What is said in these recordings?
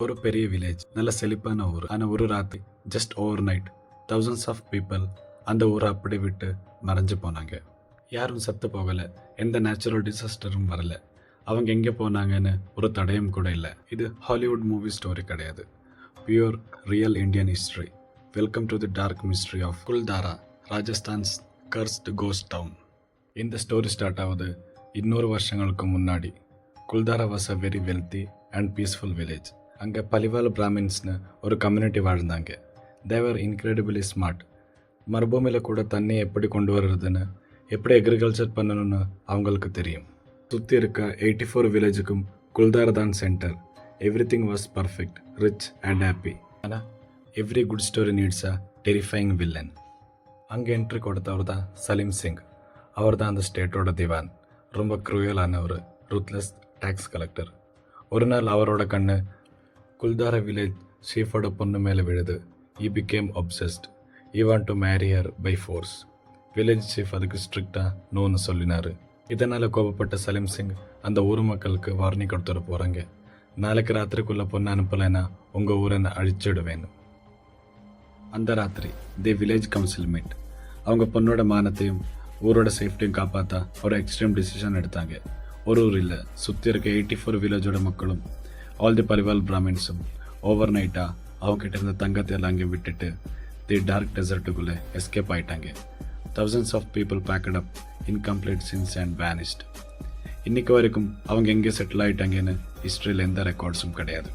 ஒரு பெரிய வில்லேஜ், நல்ல செழிப்பான ஊர். ஆனால் ஒரு ராத்திரி just overnight thousands of people அந்த ஊரை அப்படி விட்டு மறைஞ்சு போனாங்க. யாரும் சத்து போகலை, எந்த நேச்சுரல் டிசாஸ்டரும் வரல. அவங்க எங்கே போனாங்கன்னு ஒரு தடயம் கூட இல்லை. இது ஹாலிவுட் மூவி ஸ்டோரி கிடையாது, pure real Indian history. Welcome to the dark mystery of Kuldhara, Rajasthan's cursed ghost town. இந்த ஸ்டோரி ஸ்டார்ட் ஆகுது 200 வருஷங்களுக்கு முன்னாடி. Kuldhara was a very wealthy and peaceful village. அங்கே பலிவால் பிராமின்ஸ்னு ஒரு கம்யூனிட்டி வாழ்ந்தாங்க. தேவர் இன்க்ரெடிபிளி ஸ்மார்ட். மறுபூமியில் கூட தண்ணி எப்படி கொண்டு வர்றதுன்னு, எப்படி அக்ரிகல்ச்சர் பண்ணணும்னு அவங்களுக்கு தெரியும். சுற்றி இருக்க 84 வில்லேஜுக்கும் குல்தாரா தான் centre. Everything was perfect, rich and happy. ஆனால் every good story needs a terrifying villain. அங்கே என்ட்ரி கொடுத்தவர் தான் சலீம் சிங். அவர் தான் அந்த ஸ்டேட்டோட திவான். ரொம்ப க்ரூயலானவர், ரூத்லெஸ் டேக்ஸ் கலெக்டர். ஒரு நாள் அவரோட கண்ணு குல்தாரா வில்லேஜ் ஷீஃபோட பொண்ணு மேலே விழுது. He became obsessed. He want to marry her by force. Village chief அதுக்கு ஸ்ட்ரிக்டாக நோன்னு சொல்லினார். இதனால் கோபப்பட்ட சலீம் சிங் அந்த ஊர் மக்களுக்கு வார்னிங் கொடுத்துட போகிறாங்க. நாளைக்கு ராத்திரிக்குள்ளே பொண்ணு அனுப்பலைன்னா உங்கள் ஊரை நான் அழிச்சிடுவேன்னு. அந்த ராத்திரி தி வில்லேஜ் கவுன்சில் மீட். அவங்க பொண்ணோட மானத்தையும் ஊரோட சேஃப்டியும் காப்பாற்ற ஒரு எக்ஸ்ட்ரீம் டிசிஷன் எடுத்தாங்க. ஒரு ஊர் இல்லை, சுற்றி இருக்க 84 வில்லேஜோட மக்களும் ஆல் தி பரிவால் பிராமின்ஸும் ஓவர் நைட்டாக அவங்ககிட்ட இருந்த தங்கத்தை எல்லாம் அங்கே விட்டுட்டு தி டார்க் டெசர்ட்டுக்குள்ளே எஸ்கேப் ஆகிட்டாங்க. thousands of people packed up incomplete sins and vanished. இன்றைக்கு வரைக்கும் அவங்க எங்கே செட்டில் ஆகிட்டாங்கன்னு ஹிஸ்ட்ரியில் எந்த ரெக்கார்ட்ஸும் கிடையாது.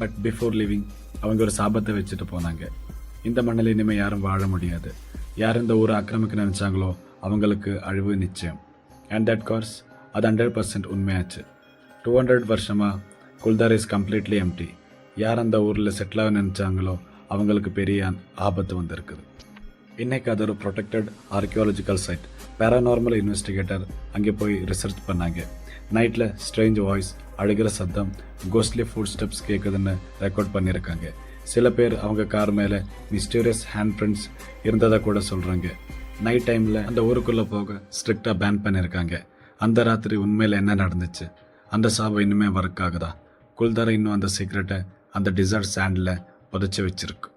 பட் பிஃபோர் லிவிங் அவங்க ஒரு சாபத்தை வச்சுட்டு போனாங்க. இந்த மண்ணில் இனிமேல் யாரும் வாழ முடியாது. யார் இந்த ஊரை ஆக்கிரமிக்க நினச்சாங்களோ அவங்களுக்கு அழிவு நிச்சயம். அண்ட் தட் கோர்ஸ் அது 100% உண்மையாச்சு. 200 வருஷமாக குல்தாரா இஸ் கம்ப்ளீட்லி எம்டி. யார் அந்த ஊரில் செட்டில் ஆக நினச்சாங்களோ அவங்களுக்கு பெரிய ஆபத்து வந்திருக்குது. இன்றைக்கி அது ஒரு protected archaeological side. Paranormal investigator அங்கே போய் ரிசர்ச் பண்ணாங்க. நைட்டில் ஸ்ட்ரேஞ்ச் வாய்ஸ், அழுகிற சத்தம், கோஸ்ட்லி ஃபுட் ஸ்டெப்ஸ் கேட்குதுன்னு ரெக்கார்ட் பண்ணியிருக்காங்க. சில பேர் அவங்க கார் மேலே மிஸ்டீரியஸ் ஹேண்ட் பிரிண்ட்ஸ் இருந்ததை கூட சொல்கிறாங்க. நைட் டைமில் அந்த ஊருக்குள்ளே போக ஸ்ட்ரிக்டாக பேன் பண்ணியிருக்காங்க. அந்த ராத்திரி உண்மையில் என்ன நடந்துச்சு? அந்த சாபம் இன்னுமே ஒர்க் ஆகுதா? குல்தாரா இன்னும் அந்த சீக்ரெட்டை அந்த டிசர்ட் சாண்டில் புதைச்சி வச்சிருக்கு.